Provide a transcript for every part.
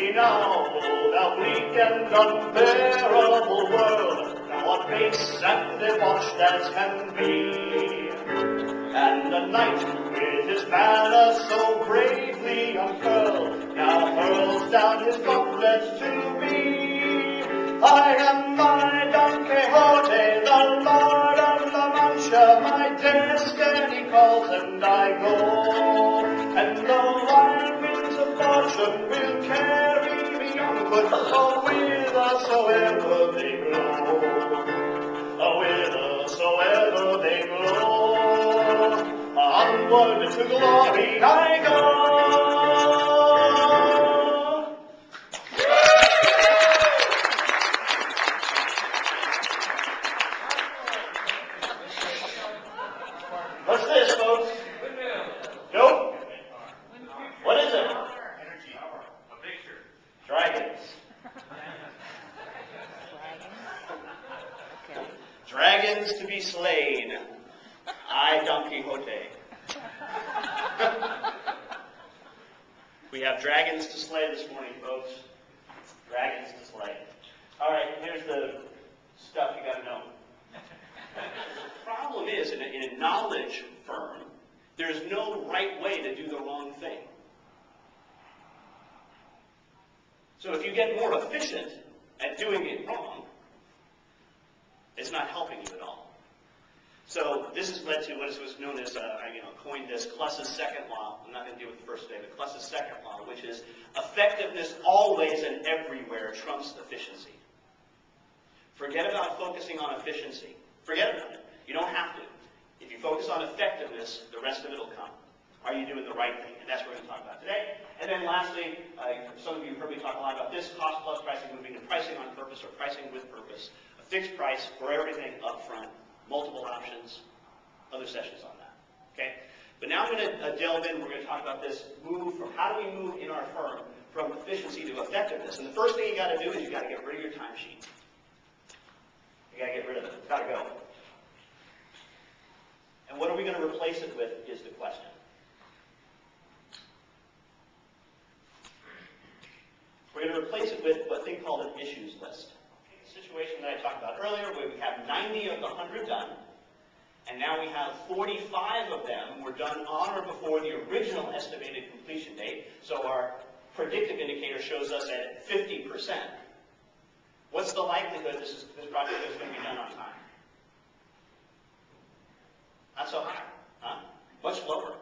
me now, thou bleak and unbearable world, thou art base and debauched as can be. And the knight, with his banner so bravely unfurled, now hurls down his gauntlet to me. I am my Don Quixote, the Lord of La Mancha, my destiny calls and I go. And the wild winds of fortune will carry me onward, oh, whithersoever they blow. Oh, whithersoever they blow. Onward to glory I go. What's this, folks? Nope. What is it? A picture. Dragons. Dragons to be slain. I, Don Quixote. We have dragons to slay this morning, folks. Dragons to slay. All right, here's the stuff you got to know. The problem is, in a knowledge firm, there's no right way to do the wrong thing. So if you get more efficient at doing it wrong, it's not helping you at all. So this has led to what was known as, I coined this Kless's second law. I'm not going to deal with the first today, but Kless's second law, which is effectiveness always and everywhere trumps efficiency. Forget about focusing on efficiency. Forget about it. You don't have to. If you focus on effectiveness, the rest of it will come. Are you doing the right thing? And that's what we're going to talk about today. And then lastly, some of you have heard me talk a lot about this, cost plus pricing, moving to pricing on purpose or pricing with purpose. A fixed price for everything up front, multiple options, other sessions on that. Okay? But now I'm going to delve in, we're going to talk about this move from how do we move in our firm from efficiency to effectiveness. And the first thing you got to do is you got to get rid of your timesheet. You got to get rid of it. It's got to go. And what are we going to replace it with is the question. We're going to replace it with a thing called an issues list. The situation that I talked about earlier, where we have 90 of the 100 done, and now we have 45 of them were done on or before the original estimated completion date, so our predictive indicator shows us at 50%. What's the likelihood this project is going to be done on time? Not so high, huh? Much lower.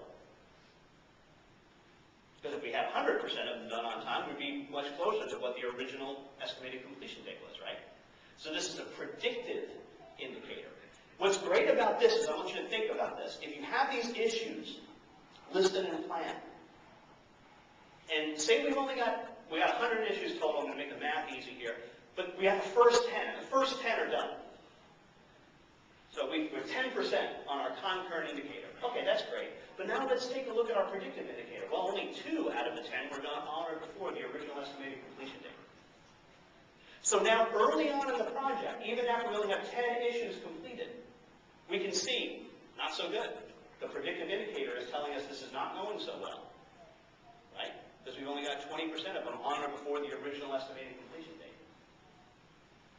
Because if we had 100% of them done on time, we'd be much closer to what the original estimated completion date was, right? So this is a predictive indicator. What's great about this is, I want you to think about this. If you have these issues listed in plan, and say we got 100 issues total, I'm going to make the math easy here, but we have the first 10, and the first 10 are done. So we're 10% on our concurrent indicator. Okay, that's great. But now let's take a look at our predictive indicator. Well, only 2 out of the 10 were done on or before the original estimated completion date. So now early on in the project, even after we only have 10 issues completed, we can see, not so good. The predictive indicator is telling us this is not going so well, right? Because we've only got 20% of them on or before the original estimated completion date.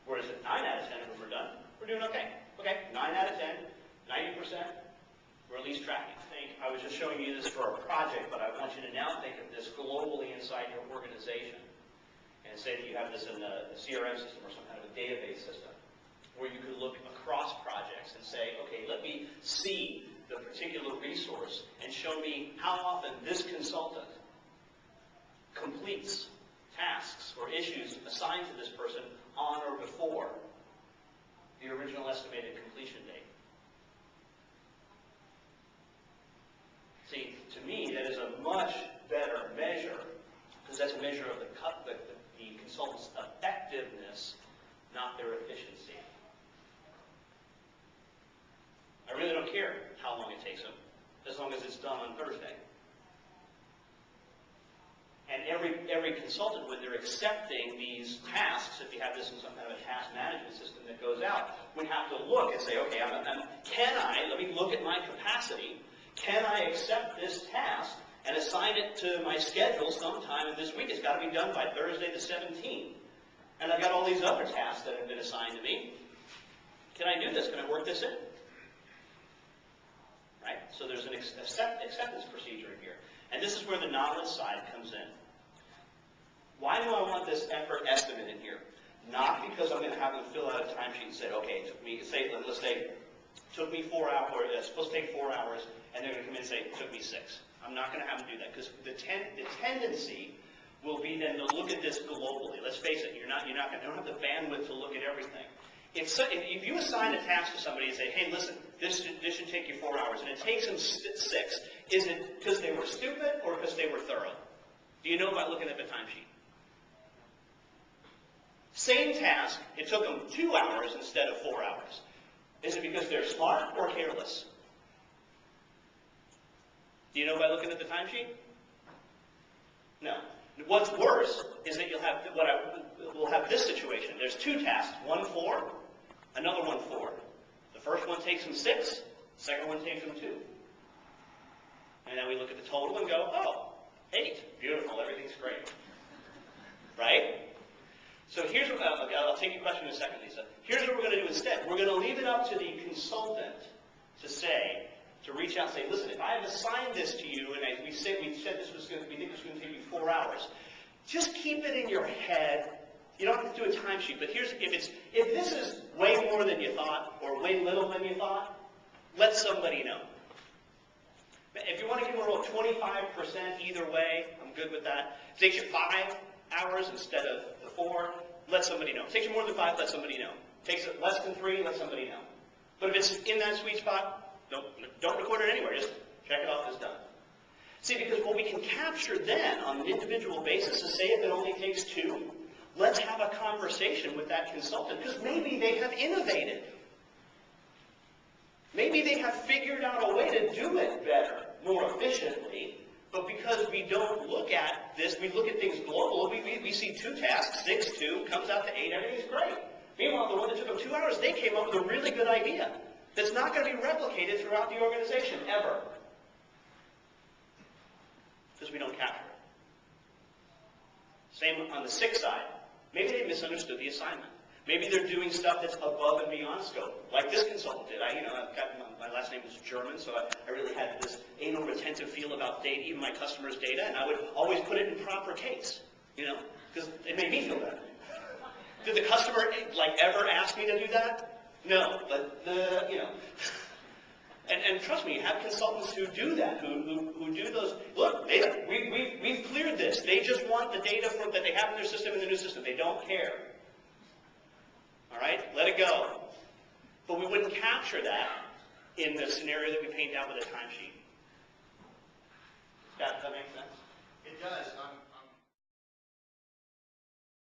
Whereas if 9 out of 10 of them are done, we're doing okay. Okay, 9 out of 10, 90%, we're at least tracking. I was just showing you this for a project, but I want you to now think of this globally inside your organization. And say that you have this in a CRM system or some kind of a database system, where you could look across projects and say, okay, let me see the particular resource and show me how often this consultant completes tasks or issues assigned to this person on or before the original estimated completion date. See, to me, that is a much better measure, because that's a measure of the consultant's effectiveness, not their efficiency. I really don't care how long it takes them, as long as it's done on Thursday. And every consultant, when they're accepting these tasks, if you have this in some kind of a task management system that goes out, would have to look and say, okay, let me look at my capacity. Can I accept this task and assign it to my schedule sometime this week. It's got to be done by Thursday the 17th. And I've got all these other tasks that have been assigned to me. Can I do this? Can I work this in? Right? So there's an acceptance procedure here. And this is where the knowledge side comes in. Why do I want this effort estimate in here? Not because I'm going to have them fill out a timesheet and say, okay, it took me, let's say, it took me 4 hours, or it's supposed to take 4 hours, and they're going to come in and say, it took me 6. I'm not going to have them do that, because the tendency will be then to look at this globally. Let's face it, you don't have the bandwidth to look at everything. If you assign a task to somebody and say, hey, listen, this should take you 4 hours, and it takes them 6, is it because they were stupid or because they were thorough? Do you know by looking at the timesheet? Same task, it took them 2 hours instead of 4 hours. Is it because they're smart or careless? Do you know by looking at the timesheet? No. What's worse is that we'll have this situation. There's 2 tasks, one 4, another one 4. The first one takes them 6, the second one takes them 2. And then we look at the total and go, oh, 8, beautiful, everything's great. Right? So here's what, I'll take your question in a second, Lisa. Here's what we're going to do instead. We're going to leave it up to the consultant to reach out and say, listen, if I have assigned this to you, and we think this was going to take you 4 hours, just keep it in your head. You don't have to do a timesheet, but if this is way more than you thought, or way little than you thought, let somebody know. If you want to give a roll 25% either way, I'm good with that. If it takes you 5 hours instead of the 4, let somebody know. If it takes you more than 5, let somebody know. If it takes it less than 3, let somebody know. But if it's in that sweet spot, don't record it anywhere. Just check it off as done. See, because what we can capture then on an individual basis is, say if it only takes 2, let's have a conversation with that consultant, because maybe they have innovated. Maybe they have figured out a way to do it better, more efficiently, but because we don't look at this, we look at things global, we see 2 tasks, 6, 2, comes out to 8, everything's great. Meanwhile, the one that took them 2 hours, they came up with a really good idea that's not going to be replicated throughout the organization, ever. Because we don't capture it. Same on the 6 side. Maybe they misunderstood the assignment. Maybe they're doing stuff that's above and beyond scope, like this consultant did. My last name was German, so I really had this anal retentive feel about data, even my customers' data, and I would always put it in proper case, because it made me feel better. Did the customer ever ask me to do that? No, but and trust me, you have consultants who do that, who do those. Look, we've cleared this. They just want the data that they have in their system in the new system. They don't care. All right, let it go. But we wouldn't capture that in the scenario that we paint out with a timesheet. Does that make sense? It does.